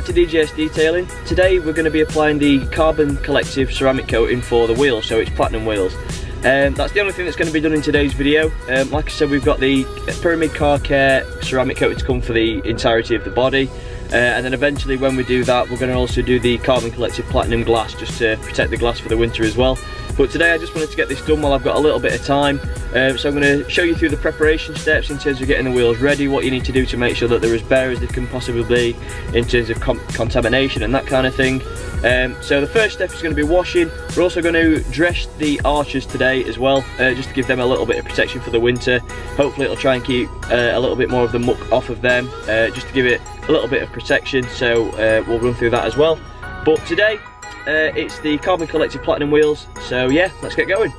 back to DJS Detailing. Today we're going to be applying the Carbon Collective ceramic coating for the wheels, so it's platinum wheels. That's the only thing that's going to be done in today's video. Like I said, we've got the Pyramid Car Care ceramic coating to come for the entirety of the body. And then eventually when we do that, we're going to also do the Carbon Collective Platinum glass, just to protect the glass for the winter as well. But today I just wanted to get this done while I've got a little bit of time. So I'm going to show you through the preparation steps in terms of getting the wheels ready, what you need to do to make sure that they're as bare as they can possibly be in terms of contamination and that kind of thing. So the first step is going to be washing. We're also going to dress the arches today as well, just to give them a little bit of protection for the winter. Hopefully it'll try and keep a little bit more of the muck off of them, just to give it a little bit of protection, so we'll run through that as well. But today it's the Carbon Collective Platinum wheels, so yeah, let's get going.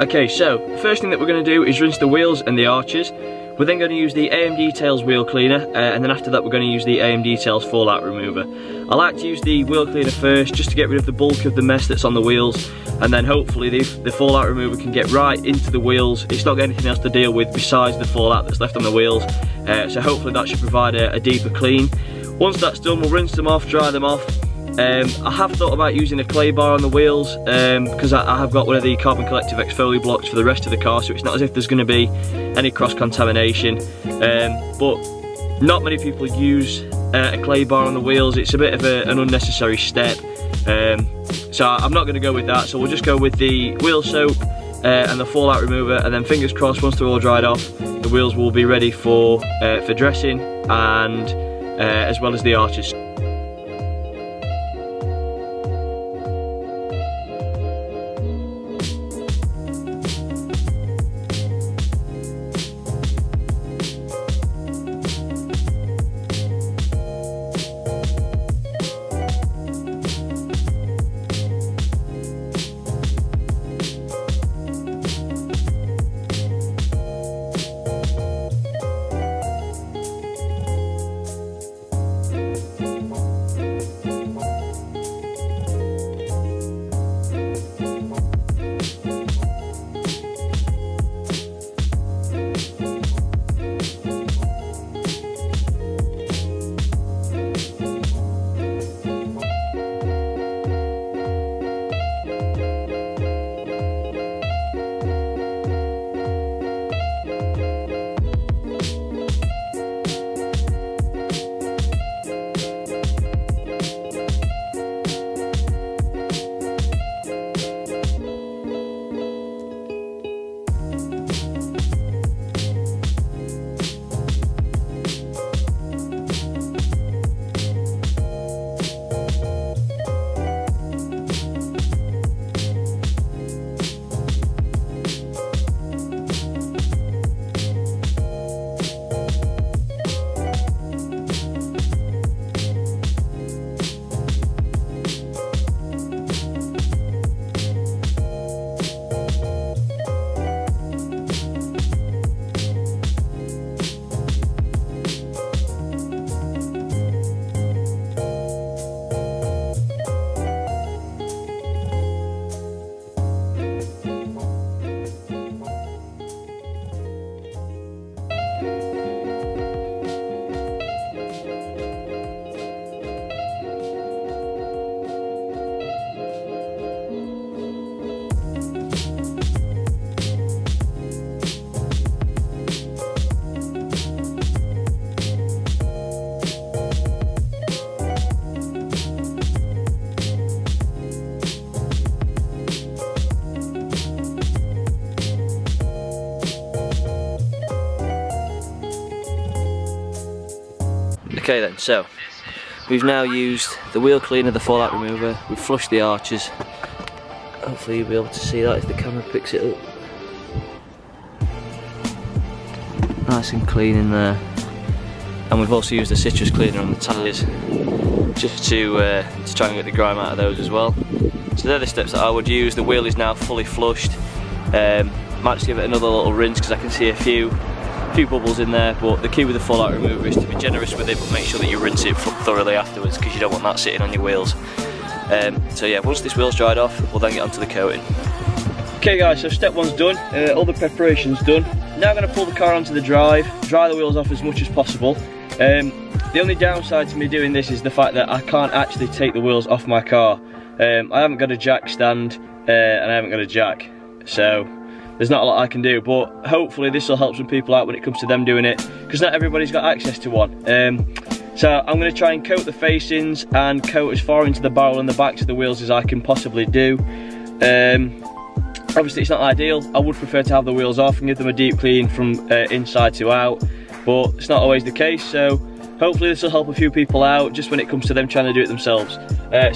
Okay, so the first thing that we're going to do is rinse the wheels and the arches. We're then going to use the AM Details wheel cleaner, and then after that we're going to use the AM Details fallout remover. I like to use the wheel cleaner first, just to get rid of the bulk of the mess that's on the wheels, and then hopefully the fallout remover can get right into the wheels. It's not got anything else to deal with besides the fallout that's left on the wheels, so hopefully that should provide a deeper clean. Once that's done, we'll rinse them off, dry them off. I have thought about using a clay bar on the wheels, because I have got one of the Carbon Collective exfoliate blocks for the rest of the car, so it's not as if there's going to be any cross-contamination. But not many people use a clay bar on the wheels. It's a bit of an unnecessary step, so I'm not going to go with that. So we'll just go with the wheel soap and the fallout remover, and then fingers crossed, once they're all dried off, the wheels will be ready for dressing, and as well as the arches. Okay then, so we've now used the wheel cleaner, the fallout remover, we've flushed the arches. Hopefully you'll be able to see that if the camera picks it up. Nice and clean in there. And we've also used the citrus cleaner on the tyres, just to try and get the grime out of those as well. So they're the steps that I would use. The wheel is now fully flushed. Might just give it another little rinse because I can see a few bubbles in there, but the key with the fallout remover is to be generous with it, but make sure that you rinse it thoroughly afterwards, because you don't want that sitting on your wheels. So yeah, once this wheel's dried off, we'll then get onto the coating. Okay guys, so step one's done, all the preparation's done. Now I'm going to pull the car onto the drive, dry the wheels off as much as possible. The only downside to me doing this is the fact that I can't actually take the wheels off my car. I haven't got a jack stand and I haven't got a jack, so there's not a lot I can do, but hopefully this will help some people out when it comes to them doing it, because not everybody's got access to one. So I'm going to try and coat the facings and coat as far into the barrel and the backs of the wheels as I can possibly do. Obviously it's not ideal. I would prefer to have the wheels off and give them a deep clean from inside to out, but it's not always the case, so hopefully this will help a few people out just when it comes to them trying to do it themselves.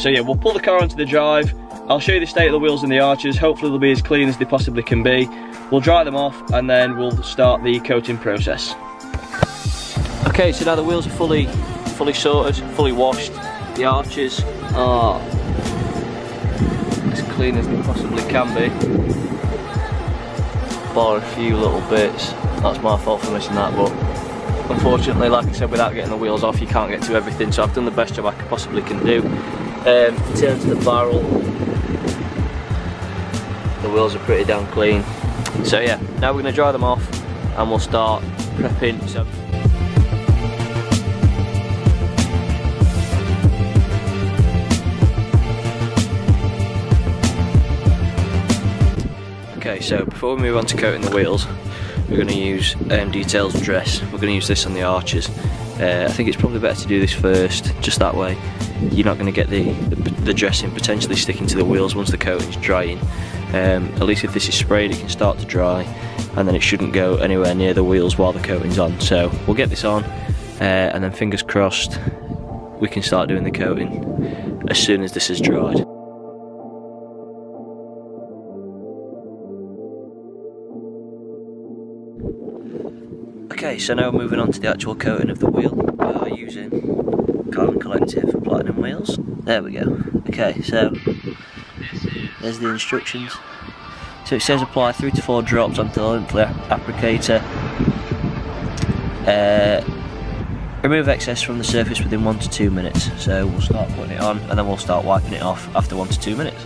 So yeah, we'll pull the car onto the drive. I'll show you the state of the wheels and the arches. Hopefully they'll be as clean as they possibly can be. We'll dry them off and then we'll start the coating process. Okay, so now the wheels are fully sorted, fully washed. The arches are as clean as they possibly can be, bar a few little bits. That's my fault for missing that, but unfortunately, like I said, without getting the wheels off you can't get to everything, so I've done the best job I possibly can do. In terms of the barrel, the wheels are pretty damn clean. So yeah, now we're going to dry them off and we'll start prepping. Okay, so before we move on to coating the wheels, we're going to use Details Dress. We're going to use this on the arches. I think it's probably better to do this first, just that way you're not going to get the dressing potentially sticking to the wheels once the coating's drying. At least if this is sprayed it can start to dry, and then it shouldn't go anywhere near the wheels while the coating's on. So we'll get this on and then fingers crossed we can start doing the coating as soon as this is dried. Okay, so now we're moving on to the actual coating of the wheel. We are using Carbon Collective Platinum wheels. There we go. Okay, so there's the instructions. So it says apply 3 to 4 drops onto the length applicator. Remove excess from the surface within 1 to 2 minutes. So we'll start putting it on and then we'll start wiping it off after 1 to 2 minutes.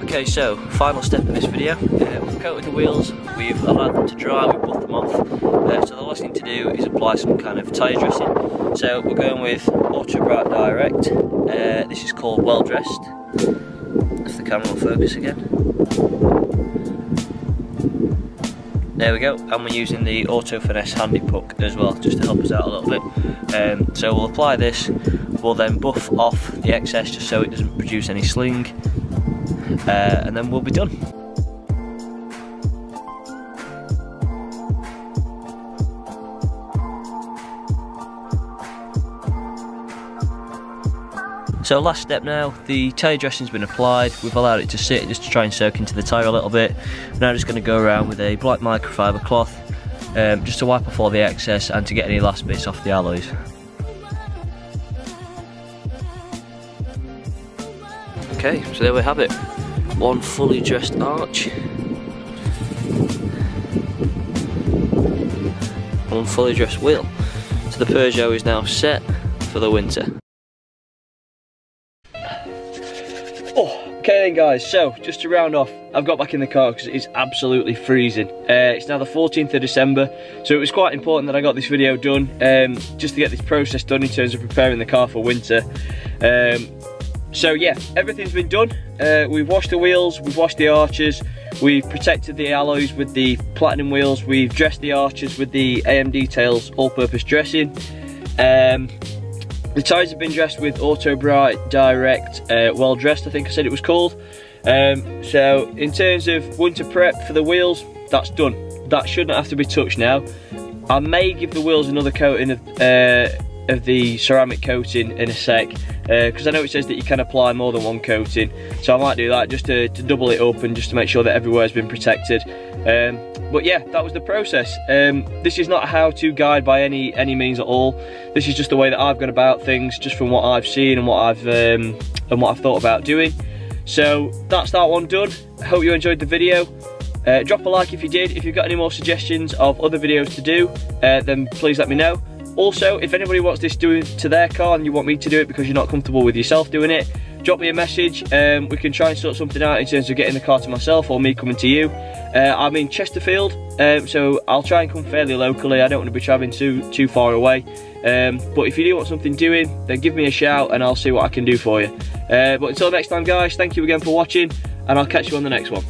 Okay, so final step of this video, we've coated the wheels, we've allowed them to dry, we've buffed them off, so the last thing to do is apply some kind of tyre dressing. So we're going with Autobrite Direct, this is called Well Dressed, if the camera will focus again. There we go, and we're using the Auto Finesse Handy Puck as well, just to help us out a little bit. So we'll apply this, we'll then buff off the excess just so it doesn't produce any sling. And then we'll be done. So last step now, the tyre dressing's been applied, we've allowed it to sit just to try and soak into the tyre a little bit. We're now just going to go around with a black microfiber cloth just to wipe off all the excess and to get any last bits off the alloys. Okay, so there we have it. One fully dressed arch, one fully dressed wheel. So the Peugeot is now set for the winter. Okay then guys, so just to round off, I've got back in the car because it's absolutely freezing. It's now the 14th of December, so it was quite important that I got this video done, just to get this process done in terms of preparing the car for winter. So yeah, everything's been done. We've washed the wheels, we've washed the arches, we've protected the alloys with the platinum wheels, we've dressed the arches with the AM Details all-purpose dressing. The tyres have been dressed with Autobrite Direct Well Dressed, I think I said it was called. So in terms of winter prep for the wheels, that's done. That shouldn't have to be touched now. I may give the wheels another coating of of the ceramic coating in a sec, because I know it says that you can apply more than one coating, so I might do that just to double it up and just to make sure that everywhere's been protected. But yeah, that was the process. This is not a how-to guide by any means at all. This is just the way that I've gone about things, just from what I've seen and what I've thought about doing. So that's that one done. I hope you enjoyed the video. Drop a like if you did. If you've got any more suggestions of other videos to do, then please let me know. Also, if anybody wants this doing to their car and you want me to do it because you're not comfortable with yourself doing it, drop me a message. We can try and sort something out in terms of getting the car to myself or me coming to you. I'm in Chesterfield, so I'll try and come fairly locally. I don't want to be travelling too far away. But if you do want something doing, then give me a shout and I'll see what I can do for you. But until next time guys, thank you again for watching, and I'll catch you on the next one.